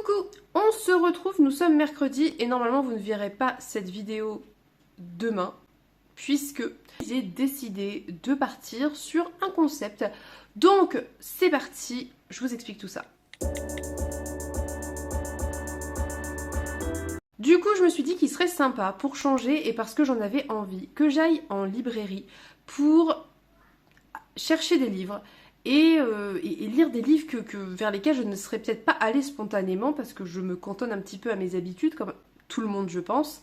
Coucou, on se retrouve, nous sommes mercredi et normalement vous ne verrez pas cette vidéo demain puisque j'ai décidé de partir sur un concept. Donc c'est parti, je vous explique tout ça. Du coup je me suis dit qu'il serait sympa pour changer et parce que j'en avais envie que j'aille en librairie pour chercher des livres et lire des livres vers lesquels je ne serais peut-être pas allée spontanément parce que je me cantonne un petit peu à mes habitudes, comme tout le monde je pense.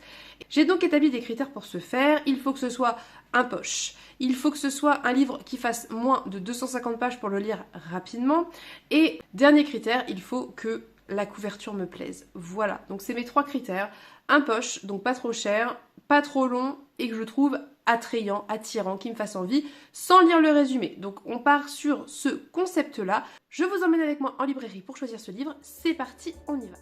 J'ai donc établi des critères pour ce faire. Il faut que ce soit un poche. Il faut que ce soit un livre qui fasse moins de 250 pages pour le lire rapidement. Et dernier critère, il faut que la couverture me plaise. Voilà, donc c'est mes 3 critères. Un poche, donc pas trop cher, pas trop long et que je trouve attrayant, attirant, qui me fasse envie, sans lire le résumé. Donc on part sur ce concept-là. Je vous emmène avec moi en librairie pour choisir ce livre. C'est parti, on y va.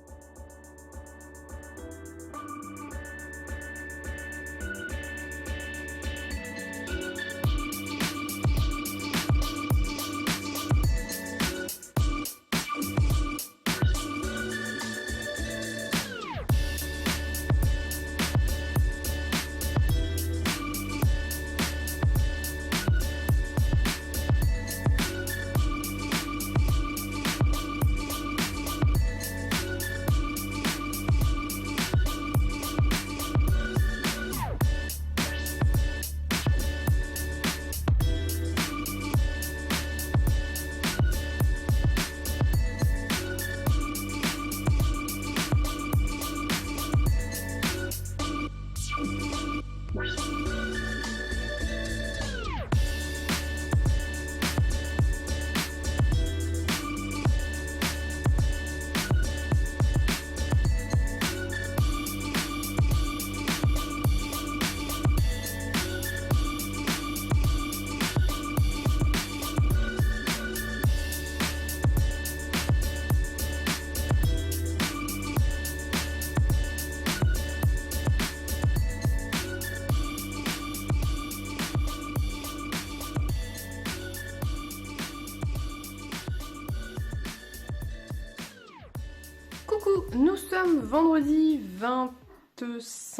Coucou, nous sommes vendredi 26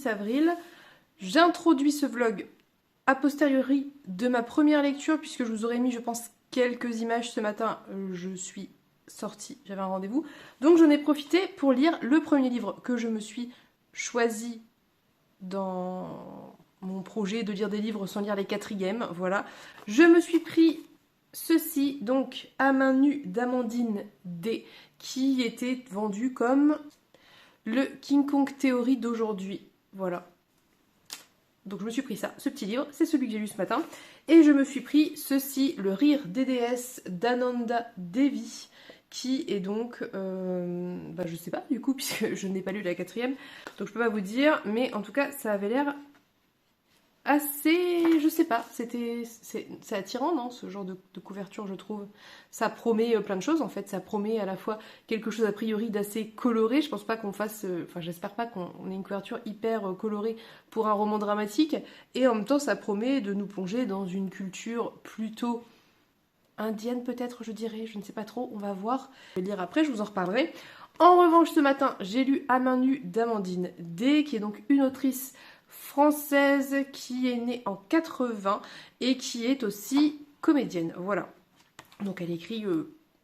avril. J'introduis ce vlog a posteriori de ma première lecture puisque je vous aurais mis, je pense, quelques images ce matin. Je suis sortie, j'avais un rendez-vous. Donc j'en ai profité pour lire le premier livre que je me suis choisi dans mon projet de lire des livres sans lire les quatrièmes. Voilà, je me suis pris ceci, donc à main nue d'Amandine D, qui était vendu comme le King Kong Theory d'aujourd'hui. Voilà. Donc je me suis pris ça, ce petit livre, c'est celui que j'ai lu ce matin. Et je me suis pris ceci, Le Rire des déesses d'Ananda Devi, qui est donc, je sais pas du coup, puisque je n'ai pas lu la quatrième, donc je peux pas vous dire, mais en tout cas ça avait l'air assez, je sais pas, c'est attirant, non, ce genre de couverture, je trouve. Ça promet plein de choses, en fait. Ça promet à la fois quelque chose a priori d'assez coloré. Je pense pas qu'on fasse, j'espère pas qu'on ait une couverture hyper colorée pour un roman dramatique. Et en même temps, ça promet de nous plonger dans une culture plutôt indienne, peut-être, je dirais. Je ne sais pas trop, on va voir. Je vais lire après, je vous en reparlerai. En revanche, ce matin, j'ai lu À main nue d'Amandine D, qui est donc une autrice française qui est née en 80 et qui est aussi comédienne. Voilà. Donc elle écrit,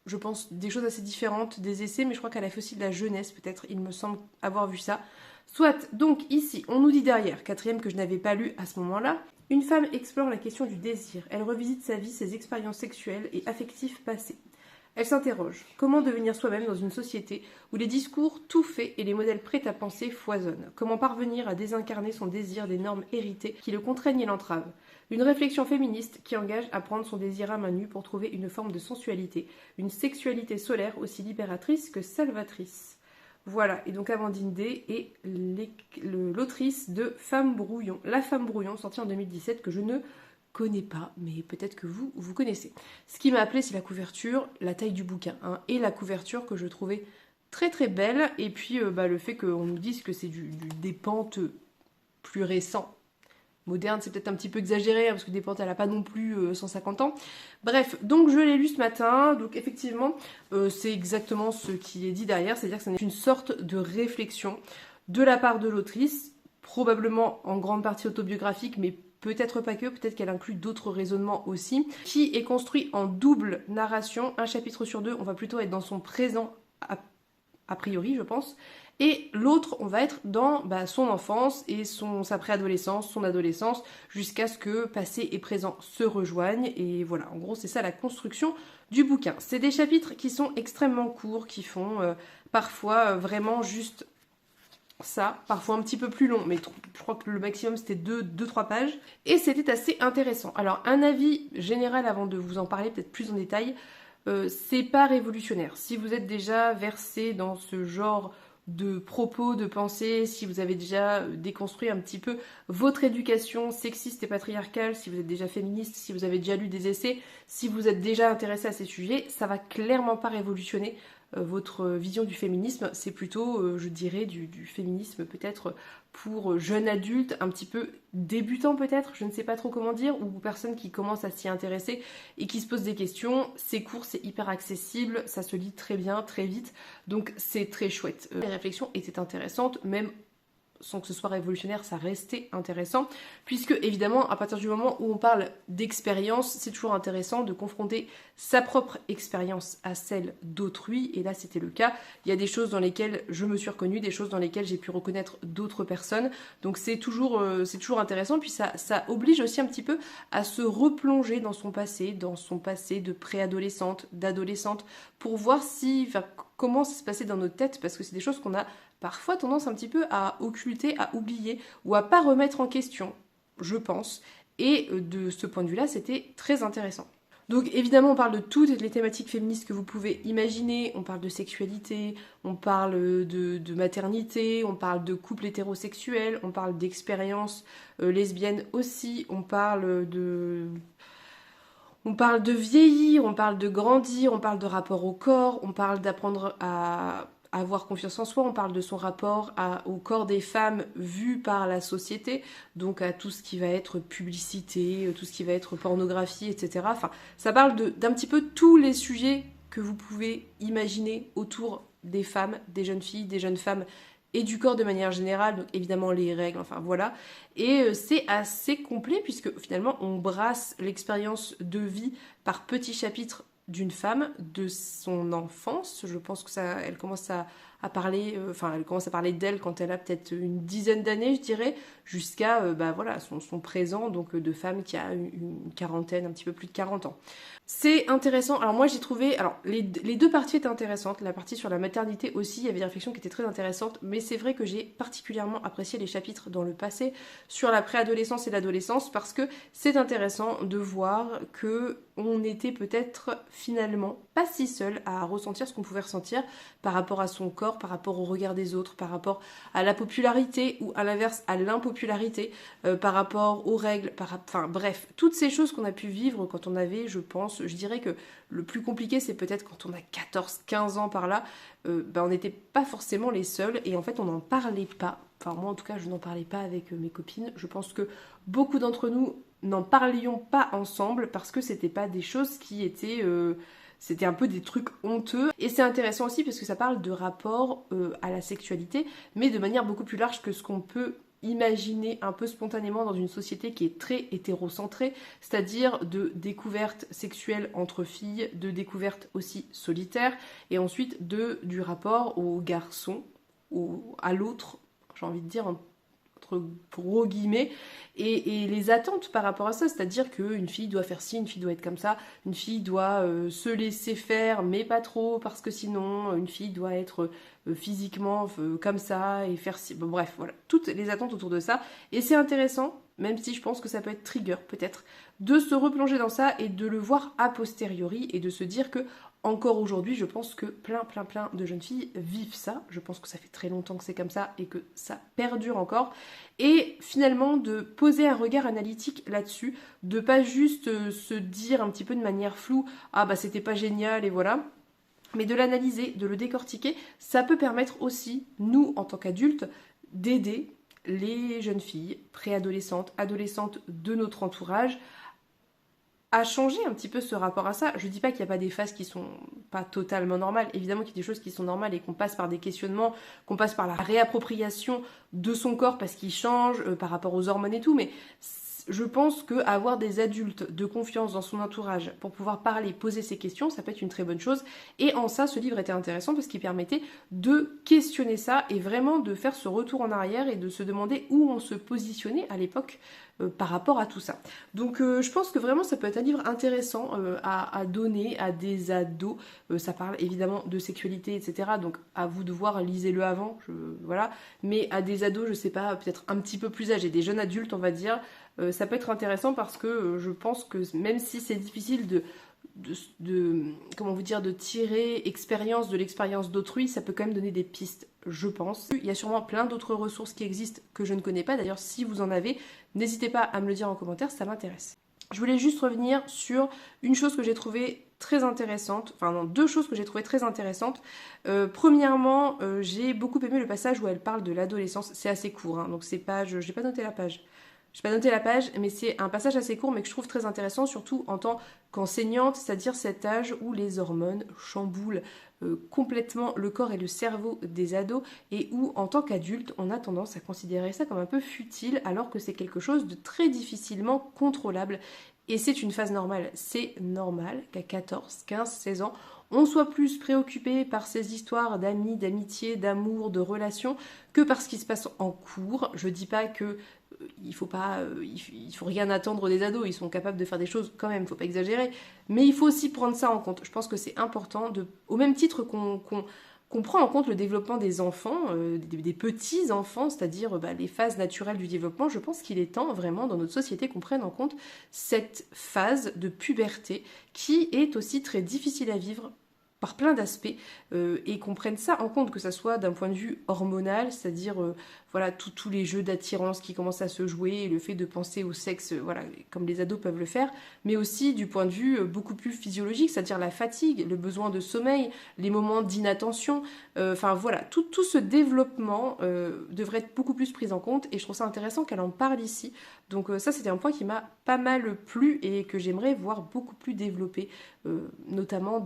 je pense, des choses assez différentes, des essais, mais je crois qu'elle a fait aussi de la jeunesse, peut-être, il me semble avoir vu ça. Soit, donc ici, on nous dit derrière, quatrième que je n'avais pas lu à ce moment-là, une femme explore la question du désir. Elle revisite sa vie, ses expériences sexuelles et affectives passées. Elle s'interroge. Comment devenir soi-même dans une société où les discours tout faits et les modèles prêts à penser foisonnent? Comment parvenir à désincarner son désir des normes héritées qui le contraignent et l'entravent? Une réflexion féministe qui engage à prendre son désir à main nue pour trouver une forme de sensualité, une sexualité solaire aussi libératrice que salvatrice. Voilà, et donc Amandine D est l'autrice de Femme Brouillon, La Femme Brouillon, sortie en 2017, que je ne connais pas, mais peut-être que vous connaissez. Ce qui m'a appelé, c'est la couverture, la taille du bouquin, hein, et la couverture que je trouvais très très belle, et puis le fait qu'on nous dise que c'est des pentes plus récents moderne, c'est peut-être un petit peu exagéré, hein, parce que Despentes, elle a pas non plus 150 ans. Bref, donc je l'ai lu ce matin, donc effectivement, c'est exactement ce qui est dit derrière, c'est-à-dire que c'est une sorte de réflexion de la part de l'autrice, probablement en grande partie autobiographique, mais peut-être pas que, peut-être qu'elle inclut d'autres raisonnements aussi, qui est construit en double narration, un chapitre sur deux, on va plutôt être dans son présent a priori, je pense, et l'autre, on va être dans son enfance et sa préadolescence, son adolescence, jusqu'à ce que passé et présent se rejoignent. Et voilà, en gros, c'est ça la construction du bouquin. C'est des chapitres qui sont extrêmement courts, qui font parfois vraiment juste ça, parfois un petit peu plus long, mais je crois que le maximum c'était 2-3 pages. Et c'était assez intéressant. Alors, un avis général avant de vous en parler peut-être plus en détail, c'est pas révolutionnaire. Si vous êtes déjà versé dans ce genre de propos, de pensée, si vous avez déjà déconstruit un petit peu votre éducation sexiste et patriarcale, si vous êtes déjà féministe, si vous avez déjà lu des essais, si vous êtes déjà intéressé à ces sujets, ça va clairement pas révolutionner votre vision du féminisme. C'est plutôt, je dirais, du féminisme peut-être pour jeunes adultes, un petit peu débutants peut-être, je ne sais pas trop comment dire, ou personnes qui commencent à s'y intéresser et qui se posent des questions. C'est court, c'est hyper accessible, ça se lit très bien, très vite, donc c'est très chouette. Les réflexions étaient intéressantes, même sans que ce soit révolutionnaire, ça restait intéressant, puisque évidemment, à partir du moment où on parle d'expérience, c'est toujours intéressant de confronter sa propre expérience à celle d'autrui, et là c'était le cas. Il y a des choses dans lesquelles je me suis reconnue, des choses dans lesquelles j'ai pu reconnaître d'autres personnes, donc c'est toujours intéressant, puis ça oblige aussi un petit peu à se replonger dans son passé de préadolescente, d'adolescente, pour voir comment ça se passait dans notre tête, parce que c'est des choses qu'on a parfois tendance un petit peu à occulter, à oublier ou à pas remettre en question, je pense. Et de ce point de vue-là, c'était très intéressant. Donc évidemment, on parle de toutes les thématiques féministes que vous pouvez imaginer. On parle de sexualité, on parle de maternité, on parle de couple hétérosexuel, on parle d'expériences lesbiennes aussi, on parle de vieillir, on parle de grandir, on parle de rapport au corps, on parle d'apprendre à avoir confiance en soi, on parle de son rapport au corps des femmes vu par la société, donc à tout ce qui va être publicité, tout ce qui va être pornographie, etc. Enfin, ça parle d'un petit peu tous les sujets que vous pouvez imaginer autour des femmes, des jeunes filles, des jeunes femmes et du corps de manière générale, donc évidemment les règles, enfin voilà. Et c'est assez complet puisque finalement on brasse l'expérience de vie par petits chapitres d'une femme, de son enfance. Je pense que elle commence à parler, elle commence à parler d'elle quand elle a peut-être une dizaine d'années, je dirais, jusqu'à voilà, son présent, donc de femme qui a une quarantaine, un petit peu plus de 40 ans. C'est intéressant. Alors moi j'ai trouvé, les deux parties étaient intéressantes. La partie sur la maternité aussi, il y avait des réflexions qui étaient très intéressantes, mais c'est vrai que j'ai particulièrement apprécié les chapitres dans le passé sur la préadolescence et l'adolescence parce que c'est intéressant de voir que on était peut-être finalement pas si seul à ressentir ce qu'on pouvait ressentir par rapport à son corps, par rapport au regard des autres, par rapport à la popularité ou à l'inverse à l'impopularité, par rapport aux règles, enfin bref, toutes ces choses qu'on a pu vivre quand on avait, je pense, je dirais que le plus compliqué c'est peut-être quand on a 14-15 ans par là, on n'était pas forcément les seuls et en fait on n'en parlait pas. Enfin moi en tout cas je n'en parlais pas avec mes copines. Je pense que beaucoup d'entre nous n'en parlions pas ensemble parce que c'était pas des choses qui étaient... c'était un peu des trucs honteux. Et c'est intéressant aussi parce que ça parle de rapport à la sexualité, mais de manière beaucoup plus large que ce qu'on peut imaginer un peu spontanément dans une société qui est très hétérocentrée, c'est-à-dire de découvertes sexuelles entre filles, de découvertes aussi solitaires, et ensuite du rapport au garçon, à l'autre, j'ai envie de dire, entre gros guillemets, et les attentes par rapport à ça, c'est-à-dire qu'une fille doit faire ci, une fille doit être comme ça, une fille doit se laisser faire, mais pas trop, parce que sinon, une fille doit être physiquement comme ça, et faire ci, bon, bref, voilà, toutes les attentes autour de ça, et c'est intéressant, même si je pense que ça peut être trigger, peut-être, de se replonger dans ça, et de le voir a posteriori, et de se dire que encore aujourd'hui, je pense que plein de jeunes filles vivent ça. Je pense que ça fait très longtemps que c'est comme ça et que ça perdure encore. Et finalement, de poser un regard analytique là-dessus, de pas juste se dire un petit peu de manière floue « Ah bah c'était pas génial et voilà », mais de l'analyser, de le décortiquer. Ça peut permettre aussi, nous, en tant qu'adultes, d'aider les jeunes filles, préadolescentes, adolescentes de notre entourage, à changer un petit peu ce rapport à ça. Je dis pas qu'il n'y a pas des phases qui sont pas totalement normales. Évidemment qu'il y a des choses qui sont normales et qu'on passe par des questionnements, qu'on passe par la réappropriation de son corps parce qu'il change par rapport aux hormones et tout. Mais je pense qu'avoir des adultes de confiance dans son entourage pour pouvoir parler, poser ses questions, ça peut être une très bonne chose. Et en ça, ce livre était intéressant parce qu'il permettait de questionner ça et vraiment de faire ce retour en arrière et de se demander où on se positionnait à l'époque par rapport à tout ça. Donc je pense que vraiment ça peut être un livre intéressant à donner à des ados. Ça parle évidemment de sexualité, etc. Donc à vous de voir, lisez-le avant, voilà. Mais à des ados, je sais pas, peut-être un petit peu plus âgés, des jeunes adultes on va dire, ça peut être intéressant parce que je pense que même si c'est difficile comment vous dire, de tirer expérience de l'expérience d'autrui, ça peut quand même donner des pistes, je pense. Il y a sûrement plein d'autres ressources qui existent que je ne connais pas. D'ailleurs, si vous en avez, n'hésitez pas à me le dire en commentaire, ça m'intéresse. Je voulais juste revenir sur une chose que j'ai trouvée très intéressante, enfin non, deux choses que j'ai trouvées très intéressantes. Premièrement, j'ai beaucoup aimé le passage où elle parle de l'adolescence. C'est assez court, hein, donc c'est pas, je n'ai pas noté la page. Je n'ai pas noté la page, mais c'est un passage assez court, mais que je trouve très intéressant, surtout en tant qu'enseignante, c'est-à-dire cet âge où les hormones chamboulent complètement le corps et le cerveau des ados, et où, en tant qu'adulte, on a tendance à considérer ça comme un peu futile, alors que c'est quelque chose de très difficilement contrôlable. Et c'est une phase normale. C'est normal qu'à 14, 15, 16 ans, on soit plus préoccupé par ces histoires d'amis, d'amitié, d'amour, de relations, que par ce qui se passe en cours. Je dis pas que il faut rien attendre des ados, ils sont capables de faire des choses quand même, il faut pas exagérer, mais il faut aussi prendre ça en compte. Je pense que c'est important, au même titre qu'on prend en compte le développement des enfants, des petits enfants, c'est-à-dire les phases naturelles du développement. Je pense qu'il est temps vraiment dans notre société qu'on prenne en compte cette phase de puberté qui est aussi très difficile à vivre par plein d'aspects, et qu'on prenne ça en compte, que ça soit d'un point de vue hormonal, c'est-à-dire voilà, tous les jeux d'attirance qui commencent à se jouer, et le fait de penser au sexe, voilà, comme les ados peuvent le faire, mais aussi du point de vue beaucoup plus physiologique, c'est-à-dire la fatigue, le besoin de sommeil, les moments d'inattention, enfin voilà, tout ce développement devrait être beaucoup plus pris en compte, et je trouve ça intéressant qu'elle en parle ici. Donc ça, c'était un point qui m'a pas mal plu et que j'aimerais voir beaucoup plus développé, notamment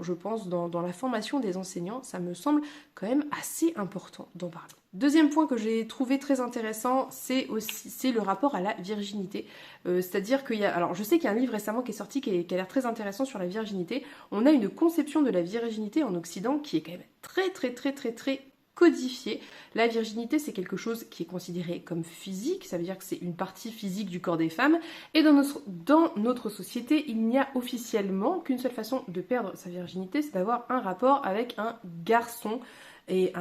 je pense, dans la formation des enseignants. Ça me semble quand même assez important d'en parler. Deuxième point que j'ai trouvé très intéressant, c'est le rapport à la virginité. C'est-à-dire qu'il y a... Alors, je sais qu'il y a un livre récemment qui est sorti qui a l'air très intéressant sur la virginité. On a une conception de la virginité en Occident qui est quand même très, très, très, très, très codifiée. La virginité, c'est quelque chose qui est considéré comme physique, ça veut dire que c'est une partie physique du corps des femmes, et dans notre société, il n'y a officiellement qu'une seule façon de perdre sa virginité, c'est d'avoir un rapport avec un garçon. Et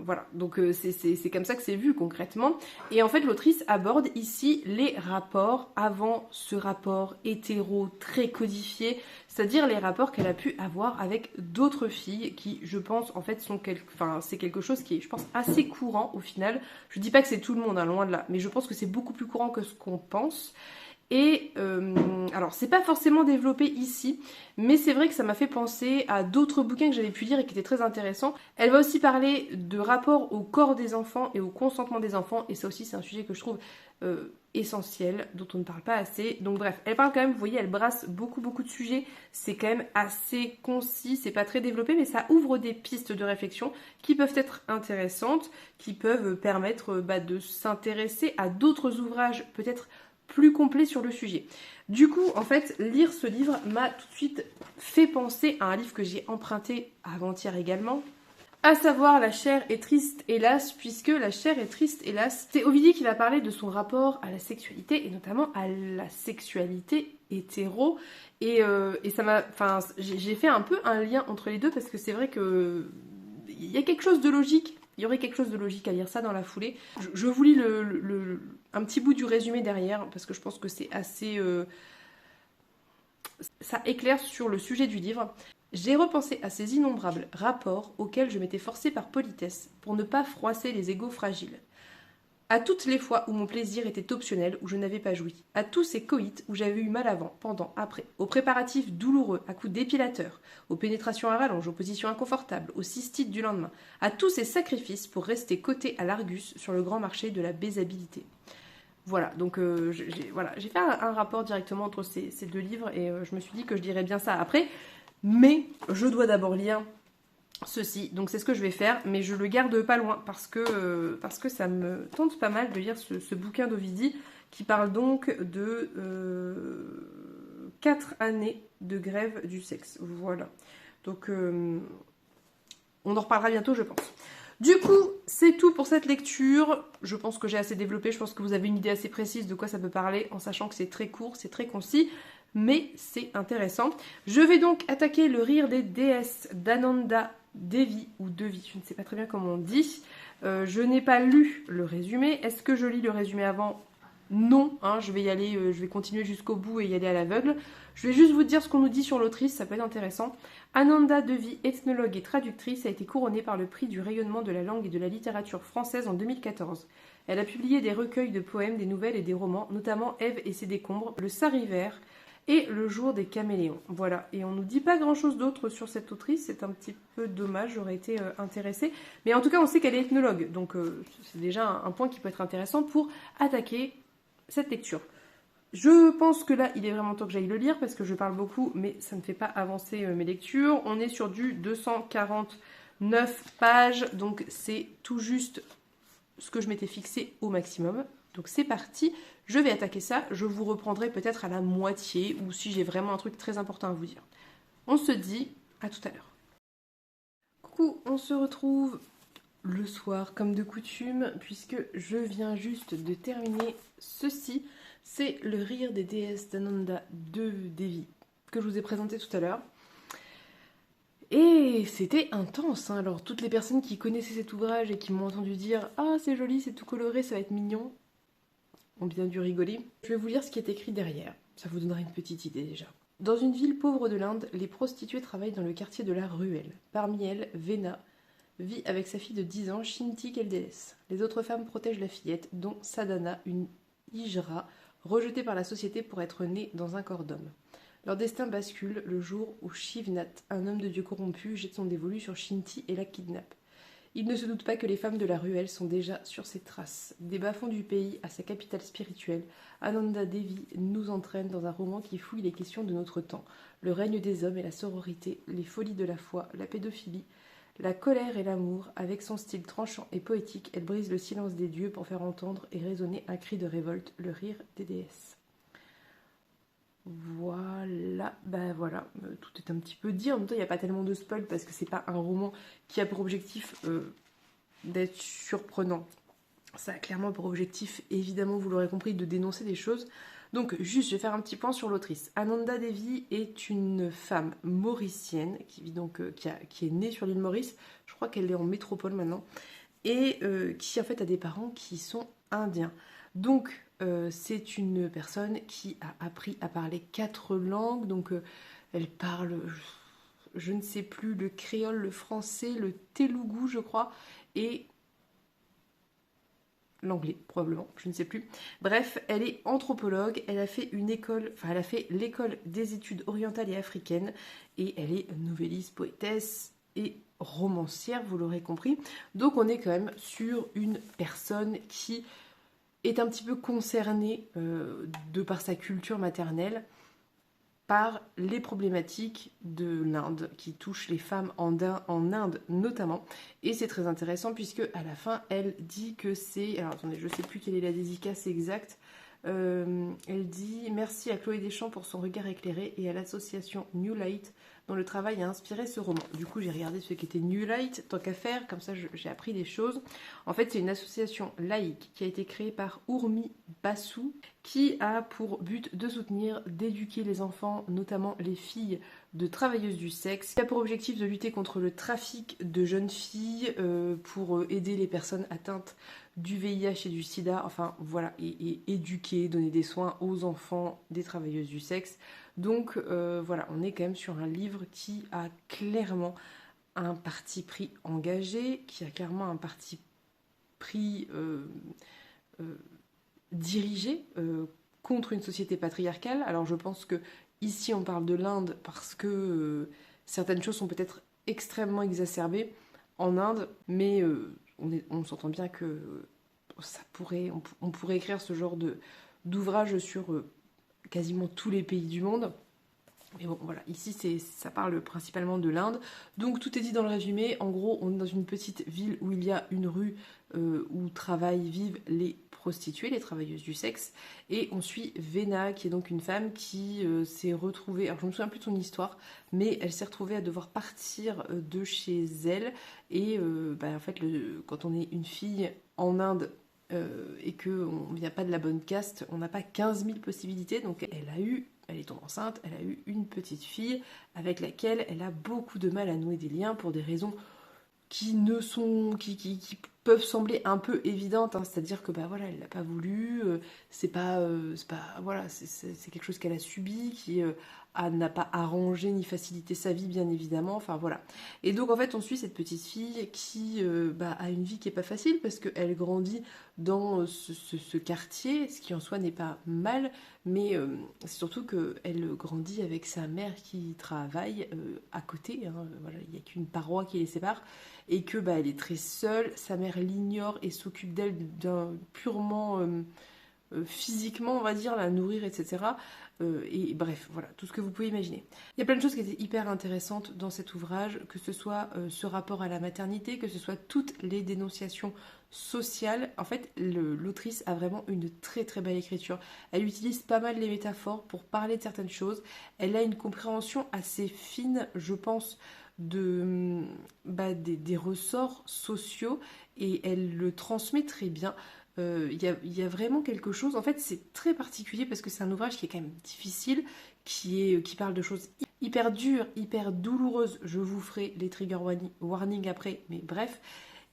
voilà, donc c'est comme ça que c'est vu concrètement. Et en fait, l'autrice aborde ici les rapports avant ce rapport hétéro très codifié, c'est-à-dire les rapports qu'elle a pu avoir avec d'autres filles qui, je pense, en fait, c'est quelque chose qui est, je pense, assez courant au final. Je dis pas que c'est tout le monde, hein, loin de là, mais je pense que c'est beaucoup plus courant que ce qu'on pense. Et alors, c'est pas forcément développé ici, mais c'est vrai que ça m'a fait penser à d'autres bouquins que j'avais pu lire et qui étaient très intéressants. Elle va aussi parler de rapport au corps des enfants et au consentement des enfants, et ça aussi c'est un sujet que je trouve essentiel, dont on ne parle pas assez. Donc bref, elle parle quand même, vous voyez, elle brasse beaucoup de sujets, c'est quand même assez concis, c'est pas très développé, mais ça ouvre des pistes de réflexion qui peuvent être intéressantes, qui peuvent permettre de s'intéresser à d'autres ouvrages peut-être plus complet sur le sujet. Du coup, en fait, lire ce livre m'a tout de suite fait penser à un livre que j'ai emprunté avant-hier également, à savoir La chair est triste, hélas, puisque La chair est triste, hélas, c'est Ovidie qui va parler de son rapport à la sexualité, et notamment à la sexualité hétéro, et ça m'a... Enfin, j'ai fait un peu un lien entre les deux, parce que c'est vrai que il y a quelque chose de logique. Il y aurait quelque chose de logique à lire ça dans la foulée. Je vous lis un petit bout du résumé derrière, parce que je pense que c'est assez... ça éclaire sur le sujet du livre. J'ai repensé à ces innombrables rapports auxquels je m'étais forcée par politesse pour ne pas froisser les égos fragiles. À toutes les fois où mon plaisir était optionnel, où je n'avais pas joui. À tous ces coïts où j'avais eu mal avant, pendant, après. Aux préparatifs douloureux, à coups d'épilateur. Aux pénétrations à rallonge, aux positions inconfortables, aux cystites du lendemain. À tous ces sacrifices pour rester coté à l'Argus sur le grand marché de la baisabilité. Voilà, donc j'ai fait un rapport directement entre ces deux livres et je me suis dit que je dirais bien ça après. Mais je dois d'abord lire ceci, donc c'est ce que je vais faire, mais je le garde pas loin parce que ça me tente pas mal de lire ce bouquin d'Ovidie qui parle donc de 4 années de grève du sexe. Voilà, donc on en reparlera bientôt, je pense. Du coup, c'est tout pour cette lecture. Je pense que j'ai assez développé, je pense que vous avez une idée assez précise de quoi ça peut parler, en sachant que c'est très court, c'est très concis, mais c'est intéressant. Je vais donc attaquer Le rire des déesses d'Ananda Devi, ou Devi, je ne sais pas très bien comment on dit. Je n'ai pas lu le résumé. Est-ce que je lis le résumé avant ? Non, hein, je vais y aller, je vais continuer jusqu'au bout et y aller à l'aveugle. Je vais juste vous dire ce qu'on nous dit sur l'autrice, ça peut être intéressant. Ananda Devi, ethnologue et traductrice, a été couronnée par le prix du rayonnement de la langue et de la littérature française en 2014. Elle a publié des recueils de poèmes, des nouvelles et des romans, notamment Ève et ses décombres, Le Sariver et Le jour des caméléons. Voilà, et on nous dit pas grand-chose d'autre sur cette autrice, c'est un petit peu dommage, j'aurais été intéressée. Mais en tout cas, on sait qu'elle est ethnologue, donc c'est déjà un point qui peut être intéressant pour attaquer cette lecture. Je pense que là, il est vraiment temps que j'aille le lire parce que je parle beaucoup, mais ça ne fait pas avancer mes lectures. On est sur du 249 pages, donc c'est tout juste ce que je m'étais fixé au maximum. Donc c'est parti, je vais attaquer ça. Je vous reprendrai peut-être à la moitié ou si j'ai vraiment un truc très important à vous dire. On se dit à tout à l'heure. Coucou, on se retrouve le soir comme de coutume puisque je viens juste de terminer ceci. C'est Le rire des déesses d'Ananda de Devi que je vous ai présenté tout à l'heure. Et c'était intense, hein. Alors toutes les personnes qui connaissaient cet ouvrage et qui m'ont entendu dire « Ah, c'est joli, c'est tout coloré, ça va être mignon », ont bien dû rigoler. Je vais vous lire ce qui est écrit derrière, ça vous donnera une petite idée déjà. Dans une ville pauvre de l'Inde, les prostituées travaillent dans le quartier de la Ruelle. Parmi elles, Vena vit avec sa fille de 10 ans, Shinti Keldeles. Les autres femmes protègent la fillette, dont Sadhana, une hijra, rejetée par la société pour être née dans un corps d'homme. Leur destin bascule le jour où Shivnath, un homme de Dieu corrompu, jette son dévolu sur Shinti et la kidnappe. Il ne se doute pas que les femmes de la ruelle sont déjà sur ses traces. Des bas-fonds du pays à sa capitale spirituelle, Ananda Devi nous entraîne dans un roman qui fouille les questions de notre temps. Le règne des hommes et la sororité, les folies de la foi, la pédophilie, la colère et l'amour. Avec son style tranchant et poétique, elle brise le silence des dieux pour faire entendre et résonner un cri de révolte, le rire des déesses. Voilà, voilà, tout est un petit peu dit. En même temps, il n'y a pas tellement de spoil parce que c'est pas un roman qui a pour objectif d'être surprenant. Ça a clairement pour objectif, évidemment, vous l'aurez compris, de dénoncer des choses. Donc, juste, je vais faire un petit point sur l'autrice. Ananda Devi est une femme mauricienne qui vit donc, qui est née sur l'île Maurice. Je crois qu'elle est en métropole maintenant et qui en fait a des parents qui sont indiens. Donc, c'est une personne qui a appris à parler 4 langues. Donc, elle parle, je ne sais plus, le créole, le français, le telougou, je crois, et l'anglais, probablement, je ne sais plus. Bref, elle est anthropologue, elle a fait elle a fait l'école des études orientales et africaines, et elle est novelliste, poétesse et romancière, vous l'aurez compris. Donc on est quand même sur une personne qui est un petit peu concernée, de par sa culture maternelle, par les problématiques de l'Inde qui touchent les femmes en Inde notamment. Et c'est très intéressant puisque à la fin, elle dit que c'est... Alors attendez, je ne sais plus quelle est la dédicace exacte. Elle dit « Merci à Chloé Deschamps pour son regard éclairé et à l'association New Light dont le travail a inspiré ce roman. » Du coup, j'ai regardé ce qu'était New Light, tant qu'à faire, comme ça j'ai appris des choses. En fait, c'est une association laïque qui a été créée par Urmi Basu, qui a pour but de soutenir, d'éduquer les enfants, notamment les filles de travailleuses du sexe, qui a pour objectif de lutter contre le trafic de jeunes filles, pour aider les personnes atteintes du VIH et du sida, enfin voilà, et éduquer, donner des soins aux enfants des travailleuses du sexe. Donc voilà, on est quand même sur un livre qui a clairement un parti pris engagé, qui a clairement un parti pris dirigée contre une société patriarcale. Alors je pense que ici on parle de l'Inde parce que certaines choses sont peut-être extrêmement exacerbées en Inde, mais on s'entend bien que on pourrait écrire ce genre d'ouvrage sur quasiment tous les pays du monde. Mais bon, voilà, ici ça parle principalement de l'Inde. Donc tout est dit dans le résumé. En gros, on est dans une petite ville où il y a une rue où vivent les prostituées, les travailleuses du sexe. Et on suit Vena, qui est donc une femme qui s'est retrouvée, alors je me souviens plus de son histoire, mais elle s'est retrouvée à devoir partir de chez elle. Et en fait, quand on est une fille en Inde, et qu'on ne vient pas de la bonne caste, on n'a pas 15 000 possibilités. Donc elle est tombée enceinte, elle a eu une petite fille avec laquelle elle a beaucoup de mal à nouer des liens pour des raisons qui peuvent sembler un peu évidentes, hein. C'est-à-dire que voilà, elle l'a pas voulu, c'est quelque chose qu'elle a subi, qui n'a pas arrangé ni facilité sa vie, bien évidemment, enfin voilà. Et donc en fait on suit cette petite fille qui a une vie qui est pas facile parce qu'elle grandit dans ce quartier, ce qui en soi n'est pas mal, mais c'est surtout qu'elle grandit avec sa mère qui travaille à côté, hein. Voilà, il n'y a qu'une paroi qui les sépare, et que elle est très seule, sa mère l'ignore et s'occupe d'elle purement physiquement, on va dire, la nourrir, etc. Et bref, voilà, tout ce que vous pouvez imaginer. Il y a plein de choses qui étaient hyper intéressantes dans cet ouvrage, que ce soit ce rapport à la maternité, que ce soit toutes les dénonciations sociales. En fait, l'autrice a vraiment une très très belle écriture. Elle utilise pas mal les métaphores pour parler de certaines choses. Elle a une compréhension assez fine, je pense, des ressorts sociaux, et elle le transmet très bien. Il y a vraiment quelque chose, en fait c'est très particulier parce que c'est un ouvrage qui est quand même difficile, qui parle de choses hyper dures, hyper douloureuses. Je vous ferai les trigger warning après, mais bref.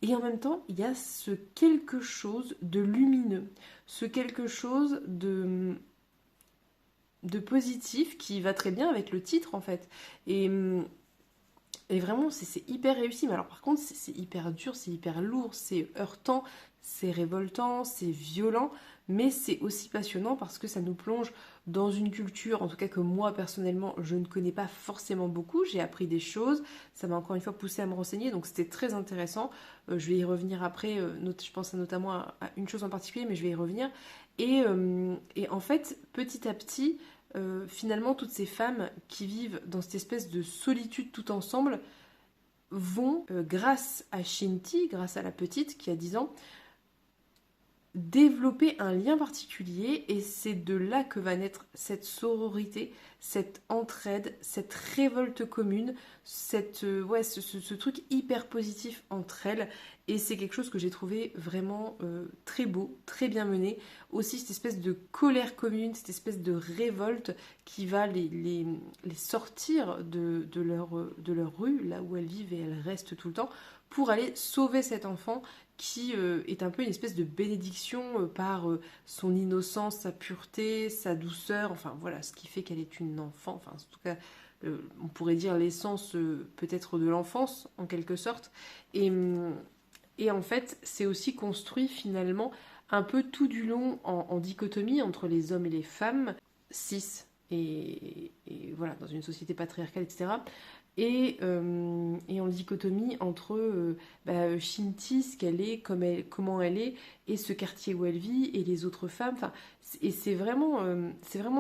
Et en même temps, il y a ce quelque chose de lumineux, ce quelque chose de positif qui va très bien avec le titre en fait. Et vraiment, c'est hyper réussi. Mais alors, par contre, c'est hyper dur, c'est hyper lourd, c'est heurtant, c'est révoltant, c'est violent. Mais c'est aussi passionnant parce que ça nous plonge dans une culture, en tout cas que moi, personnellement, je ne connais pas forcément beaucoup. J'ai appris des choses. Ça m'a encore une fois poussé à me renseigner. Donc, c'était très intéressant. Je vais y revenir après. Je pense notamment à une chose en particulier, mais je vais y revenir. Et en fait, petit à petit, finalement, toutes ces femmes qui vivent dans cette espèce de solitude tout ensemble vont, grâce à Shinti, grâce à la petite qui a 10 ans, développer un lien particulier, et c'est de là que va naître cette sororité, cette entraide, cette révolte commune, ce truc hyper positif entre elles. Et c'est quelque chose que j'ai trouvé vraiment très beau, très bien mené. Aussi cette espèce de colère commune, cette espèce de révolte qui va les sortir de leur rue, là où elles vivent et elles restent tout le temps, pour aller sauver cet enfant qui est un peu une espèce de bénédiction par son innocence, sa pureté, sa douceur, enfin voilà, ce qui fait qu'elle est une enfant, enfin en tout cas, on pourrait dire l'essence peut-être de l'enfance, en quelque sorte. Et en fait, c'est aussi construit finalement un peu tout du long en dichotomie entre les hommes et les femmes, cis, et voilà, dans une société patriarcale, etc. Et en dichotomie entre Shinti, ce qu'elle est, comment elle est, et ce quartier où elle vit, et les autres femmes. Enfin, et c'est vraiment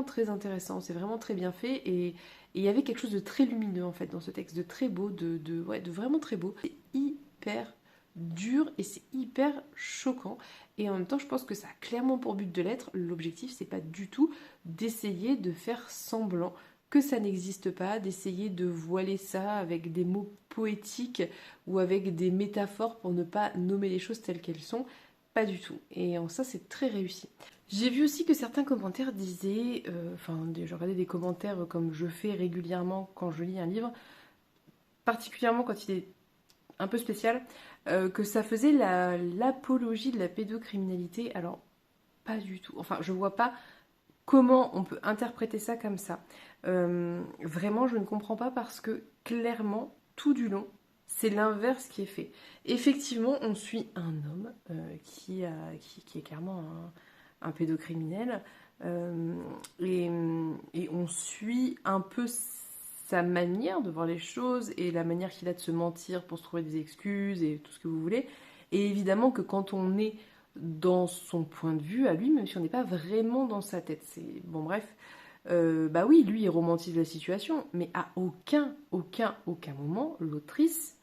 très intéressant, c'est vraiment très bien fait, et il y avait quelque chose de très lumineux en fait dans ce texte, de très beau, de vraiment très beau. C'est hyper dur et c'est hyper choquant, et en même temps je pense que ça a clairement pour but de l'être. L'objectif c'est pas du tout d'essayer de faire semblant que ça n'existe pas, d'essayer de voiler ça avec des mots poétiques ou avec des métaphores pour ne pas nommer les choses telles qu'elles sont. Pas du tout. Et en ça, c'est très réussi. J'ai vu aussi que certains commentaires disaient, je regardais des commentaires comme je fais régulièrement quand je lis un livre, particulièrement quand il est un peu spécial, que ça faisait l'apologie de la pédocriminalité. Alors, pas du tout. Enfin, je vois pas comment on peut interpréter ça comme ça. Vraiment, je ne comprends pas parce que clairement, tout du long, c'est l'inverse qui est fait. Effectivement, on suit un homme qui est clairement un pédocriminel, euh, et, et on suit un peu sa manière de voir les choses et la manière qu'il a de se mentir pour se trouver des excuses et tout ce que vous voulez. Et évidemment que quand on est dans son point de vue à lui, même si on n'est pas vraiment dans sa tête, c'est bon bref. Bah oui, lui il romantise la situation, mais à aucun moment l'autrice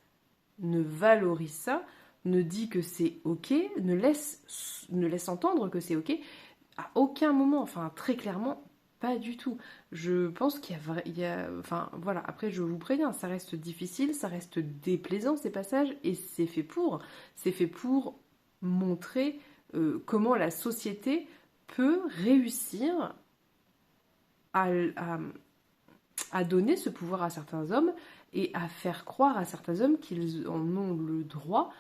ne valorise ça, ne dit que c'est ok, ne laisse entendre que c'est ok, à aucun moment, enfin très clairement, pas du tout. Je pense enfin voilà, après je vous préviens, ça reste difficile, ça reste déplaisant ces passages, et c'est fait pour montrer comment la société peut réussir à, à- à donner ce pouvoir à certains hommes et à faire croire à certains hommes qu'ils en ont le droit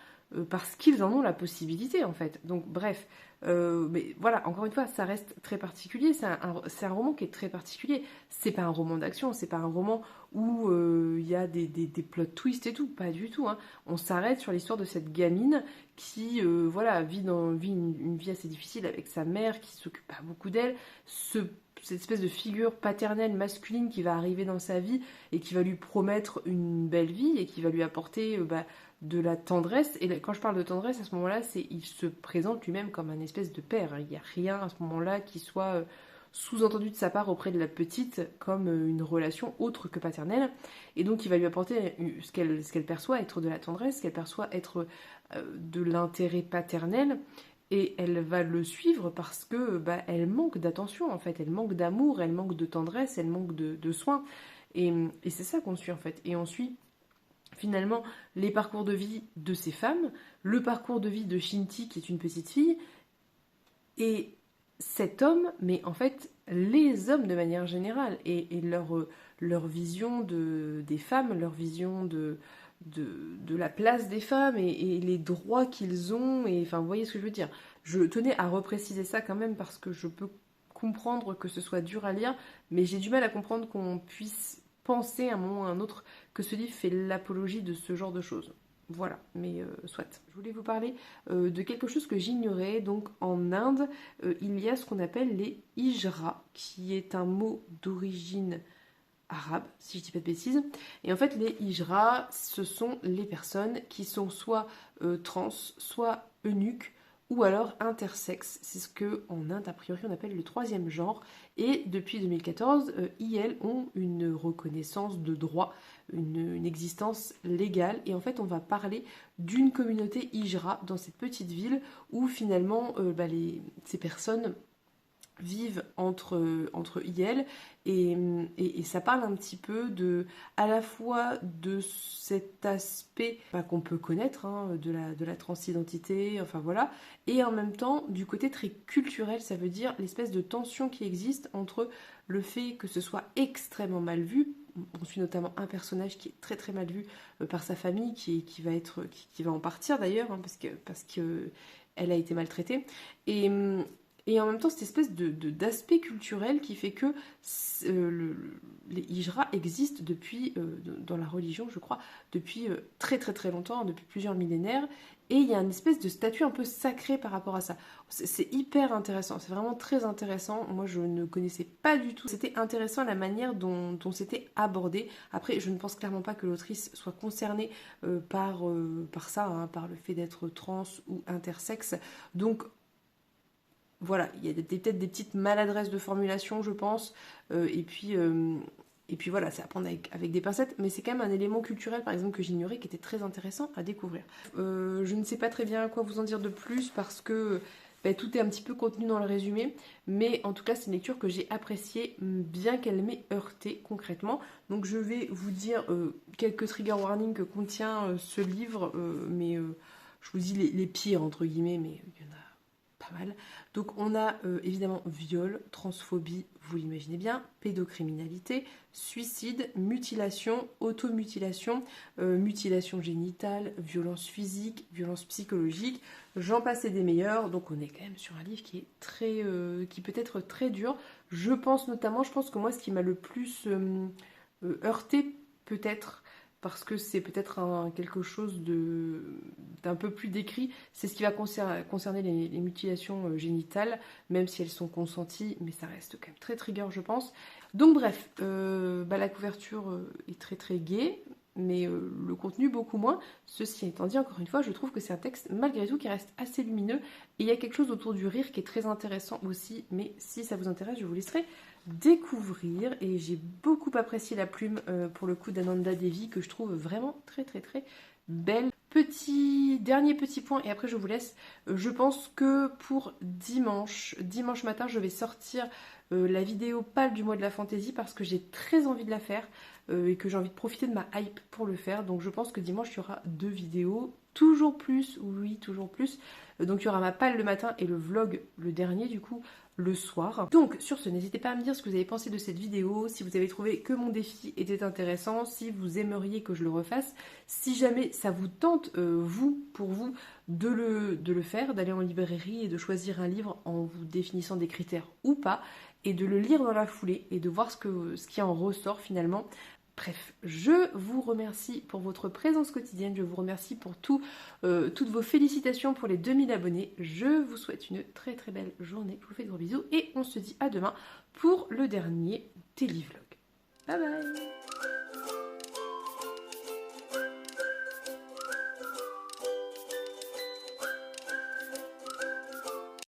parce qu'ils en ont la possibilité en fait. Donc bref, mais voilà, encore une fois, ça reste très particulier. C'est un roman qui est très particulier. C'est pas un roman d'action, c'est pas un roman où il y a des plot twists et tout, pas du tout. Hein. On s'arrête sur l'histoire de cette gamine qui voilà, vit une vie assez difficile avec sa mère qui s'occupe pas beaucoup d'elle. Cette espèce de figure paternelle masculine qui va arriver dans sa vie et qui va lui promettre une belle vie et qui va lui apporter de la tendresse. Et quand je parle de tendresse, à ce moment-là, il se présente lui-même comme un espèce de père. Il n'y a rien à ce moment-là qui soit sous-entendu de sa part auprès de la petite comme une relation autre que paternelle. Et donc il va lui apporter ce qu'elle perçoit être de la tendresse, ce qu'elle perçoit être de l'intérêt paternel. Et elle va le suivre parce que elle manque d'attention en fait, elle manque d'amour, elle manque de tendresse, elle manque de soins. Et c'est ça qu'on suit en fait. Et on suit finalement les parcours de vie de ces femmes, le parcours de vie de Shinti qui est une petite fille, et cet homme, mais en fait les hommes de manière générale, et leur vision des femmes, leur vision de la place des femmes et les droits qu'ils ont, et enfin vous voyez ce que je veux dire. Je tenais à repréciser ça quand même parce que je peux comprendre que ce soit dur à lire, mais j'ai du mal à comprendre qu'on puisse penser à un moment ou à un autre que ce livre fait l'apologie de ce genre de choses. Voilà, mais soit. Je voulais vous parler de quelque chose que j'ignorais. Donc en Inde, il y a ce qu'on appelle les hijras, qui est un mot d'origine arabe, si je dis pas de bêtises. Et en fait, les hijras, ce sont les personnes qui sont soit trans, soit eunuques, ou alors intersexes. C'est ce que en Inde, a priori, on appelle le troisième genre. Et depuis 2014, IL ont une reconnaissance de droit, une existence légale. Et en fait, on va parler d'une communauté hijra dans cette petite ville où finalement, ces personnes vivent entre IL et ça parle un petit peu à la fois de cet aspect qu'on peut connaître de la transidentité, enfin voilà, et en même temps du côté très culturel, ça veut dire l'espèce de tension qui existe entre le fait que ce soit extrêmement mal vu. On suit notamment un personnage qui est très très mal vu par sa famille, qui va en partir d'ailleurs, hein, parce que elle a été maltraitée. Et, et en même temps, cette espèce d'aspect culturel qui fait que les hijras existent depuis, dans la religion, je crois, depuis très très très longtemps, depuis plusieurs millénaires. Et il y a une espèce de statut un peu sacré par rapport à ça. C'est hyper intéressant, c'est vraiment très intéressant. Moi, je ne connaissais pas du tout. C'était intéressant la manière dont c'était abordé. Après, je ne pense clairement pas que l'autrice soit concernée par ça, hein, par le fait d'être trans ou intersexe. Donc, voilà, il y a peut-être des petites maladresses de formulation, je pense. Et puis voilà, c'est à prendre avec des pincettes, mais c'est quand même un élément culturel, par exemple, que j'ignorais, qui était très intéressant à découvrir. Je ne sais pas très bien quoi vous en dire de plus, parce que tout est un petit peu contenu dans le résumé, mais en tout cas, c'est une lecture que j'ai appréciée, bien qu'elle m'ait heurté concrètement. Donc je vais vous dire quelques trigger warnings que contient ce livre, mais je vous dis les pires, entre guillemets, mais il y en a pas mal. Donc on a évidemment viol, transphobie, vous l'imaginez bien, pédocriminalité, suicide, mutilation, automutilation, mutilation génitale, violence physique, violence psychologique, j'en passe et des meilleurs. Donc on est quand même sur un livre qui est qui peut être très dur. Je pense que moi ce qui m'a le plus heurté peut-être, parce que c'est peut-être quelque chose d'un peu plus décrit. C'est ce qui va concerner les mutilations génitales, même si elles sont consenties, mais ça reste quand même très trigger, je pense. Donc bref, la couverture est très très gaie, mais le contenu beaucoup moins. Ceci étant dit, encore une fois, je trouve que c'est un texte malgré tout qui reste assez lumineux, et il y a quelque chose autour du rire qui est très intéressant aussi, mais si ça vous intéresse, je vous laisserai découvrir. Et j'ai beaucoup apprécié la plume pour le coup d'Ananda Devi, que je trouve vraiment très très très belle. Dernier petit point et après je vous laisse. Je pense que pour dimanche matin, je vais sortir la vidéo pâle du mois de la fantaisie parce que j'ai très envie de la faire et que j'ai envie de profiter de ma hype pour le faire. Donc je pense que dimanche il y aura 2 vidéos, toujours plus, oui toujours plus. Donc il y aura ma pâle le matin et le vlog, le dernier du coup, le soir. Donc sur ce, n'hésitez pas à me dire ce que vous avez pensé de cette vidéo, si vous avez trouvé que mon défi était intéressant, si vous aimeriez que je le refasse, si jamais ça vous tente, pour vous, de le faire, d'aller en librairie et de choisir un livre en vous définissant des critères ou pas, et de le lire dans la foulée et de voir ce qui en ressort finalement. Bref, je vous remercie pour votre présence quotidienne, je vous remercie pour toutes vos félicitations pour les 2000 abonnés. Je vous souhaite une très très belle journée, je vous fais de gros bisous et on se dit à demain pour le dernier Télévlog. Bye bye.